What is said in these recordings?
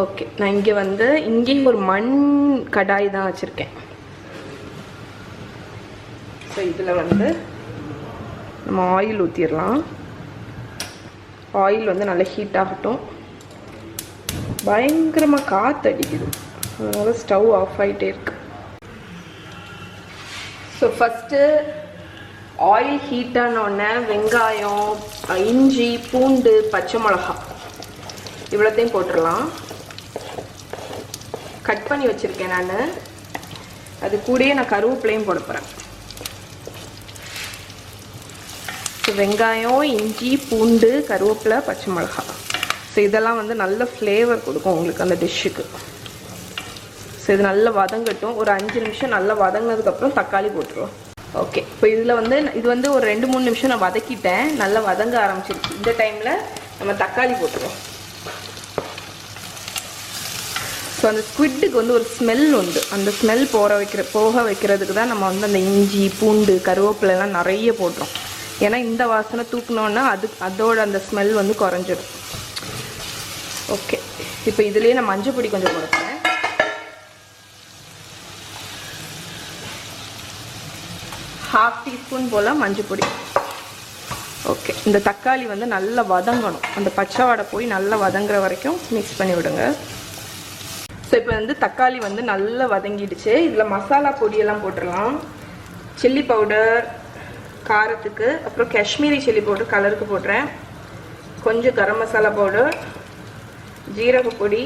Okay, நான் இங்கே வந்து இங்கேயும் ஒரு மண் கடாய் தான் வச்சுருக்கேன். ஸோ இதில் வந்து நம்ம ஆயில் ஊற்றிடலாம். ஆயில் வந்து நல்லா ஹீட் ஆகட்டும். பயங்கரமாக காற்று அடிக்குது, அதனால் ஸ்டவ் ஆஃப் ஆகிட்டே இருக்கு. ஸோ ஃபஸ்ட்டு ஆயில் ஹீட் ஆனோடனே வெங்காயம், இஞ்சி, பூண்டு, பச்சை மிளகா இவ்வளோத்தையும் போட்டுடலாம். கட் பண்ணி வச்சுருக்கேன் நான். அது கூடயே நான் கருவேப்பிலையும் போட போகிறேன். ஸோ வெங்காயம், இஞ்சி, பூண்டு, கருவேப்பிலை, பச்சை மிளகா. ஸோ இதெல்லாம் வந்து நல்ல ஃப்ளேவர் கொடுக்கும் உங்களுக்கு அந்த டிஷ்ஷுக்கு. ஸோ இது நல்லா வதங்கட்டும். ஒரு 5 நிமிஷம் நல்லா வதங்கினதுக்கப்புறம் தக்காளி போட்டுருவோம். ஓகே, இப்போ இதில் வந்து இது வந்து ஒரு 2-3 நிமிஷம் நான் வதக்கிட்டேன். நல்லா வதங்க ஆரம்பிச்சிருச்சு. இந்த டைமில் நம்ம தக்காளி போட்டுருவோம். ஸோ அந்த ஸ்குவிட்டுக்கு வந்து ஒரு ஸ்மெல் உண்டு. அந்த ஸ்மெல் போக வைக்கிறதுக்கு தான் நம்ம வந்து அந்த இஞ்சி, பூண்டு, கருவேப்பிலைலாம் நிறைய போடுறோம். ஏன்னா இந்த வாசனை தூக்கினோன்னா அதோட அந்த ஸ்மெல் வந்து குறைஞ்சிடும். ஓகே, இப்போ இதுலேயே நான் மஞ்சள் பொடி கொஞ்சம் போடுறேன். ½ டீஸ்பூன் போல் மஞ்சள் பொடி. ஓகே, இந்த தக்காளி வந்து நல்லா வதங்கணும். அந்த பச்சை வாடை போய் நல்லா வதங்குற வரைக்கும் மிக்ஸ் பண்ணி விடுங்க. ஸோ இப்போ வந்து தக்காளி வந்து நல்லா வதங்கிடுச்சு. இதில் மசாலா பொடியெல்லாம் போட்டுடலாம். சில்லி பவுடர் காரத்துக்கு, அப்புறம் காஷ்மீரி சில்லி பவுடர் கலருக்கு போடுறேன். கொஞ்சம் கரம் மசாலா பவுடர், ஜீரக பொடி,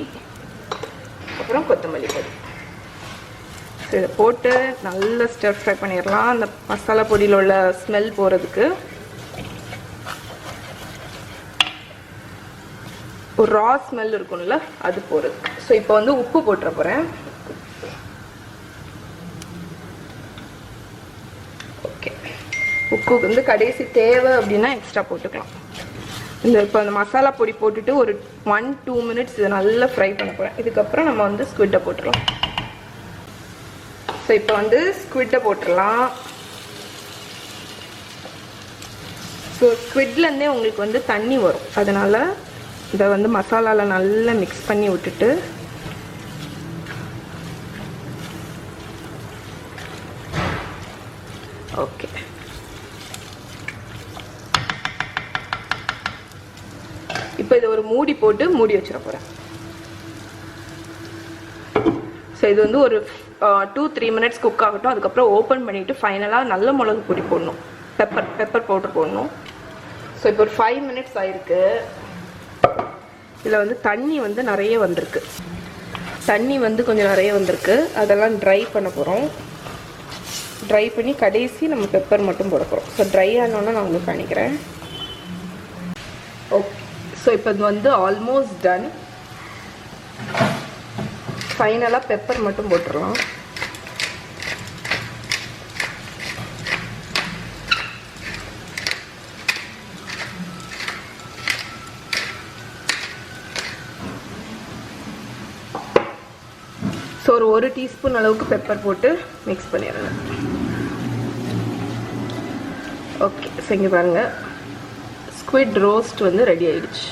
அப்புறம் கொத்தமல்லி பொடி. ஸோ இதை போட்டு நல்லா ஸ்டர் ஃப்ரை பண்ணிடலாம், அந்த மசாலா பொடியில் உள்ள ஸ்மெல் போகிறதுக்கு. ஒரு ரா ஸ்மெல் இருக்கும்ல, அது போகிறதுக்கு. ஸோ இப்போ வந்து உப்பு போட்டுற போகிறேன். ஓகே, உப்பு வந்து கடைசி தேவை அப்படின்னா எக்ஸ்ட்ரா போட்டுக்கலாம். இப்போ அந்த மசாலா பொடி போட்டுட்டு ஒரு 1-2 மினிட்ஸ் இதை நல்லா ஃப்ரை பண்ண போகிறேன். இதுக்கப்புறம் நம்ம வந்து ஸ்குவிட்டை போட்டுடலாம். ஸோ இப்போ வந்து ஸ்குவிட்டை போட்டுடலாம். ஸோ ஸ்குவிட்லேருந்தே உங்களுக்கு வந்து தண்ணி வரும். அதனால் இதை வந்து மசாலாவில் நல்லா மிக்ஸ் பண்ணி விட்டுட்டு ஓகே, இப்போ இதை ஒரு மூடி போட்டு மூடி வச்சிட போகிறேன். ஸோ இது வந்து ஒரு 2-3 மினிட்ஸ் குக் ஆகட்டும். அதுக்கப்புறம் ஓப்பன் பண்ணிவிட்டு ஃபைனலாக நல்ல மிளகு பொடி போடணும், பெப்பர் பவுடர் போடணும். ஸோ இப்போ ஒரு 5 மினிட்ஸ் ஆயிருக்கு. இதில் வந்து தண்ணி வந்து நிறைய வந்திருக்கு. தண்ணி வந்து கொஞ்சம் நிறைய வந்திருக்கு. அதெல்லாம் ட்ரை பண்ண போகிறோம். ட்ரை பண்ணி கடைசி நம்ம பெப்பர் மட்டும் போட போகிறோம். ஸோ ட்ரை ஆனோன்னா நான் உங்களுக்கு காணிக்கிறேன். ஓகே, ஸோ இப்போ இது வந்து ஆல்மோஸ்ட் டன். ஃபைனலாக பெப்பர் மட்டும் போட்டுடலாம். ஸோ ஒரு 1 டீஸ்பூன் அளவுக்கு பெப்பர் போட்டு மிக்ஸ் பண்ணிடுறேன். ஓகே, ஸோ இங்கே பாருங்கள், ஸ்குவிட் ரோஸ்ட் வந்து ரெடி ஆயிடுச்சு.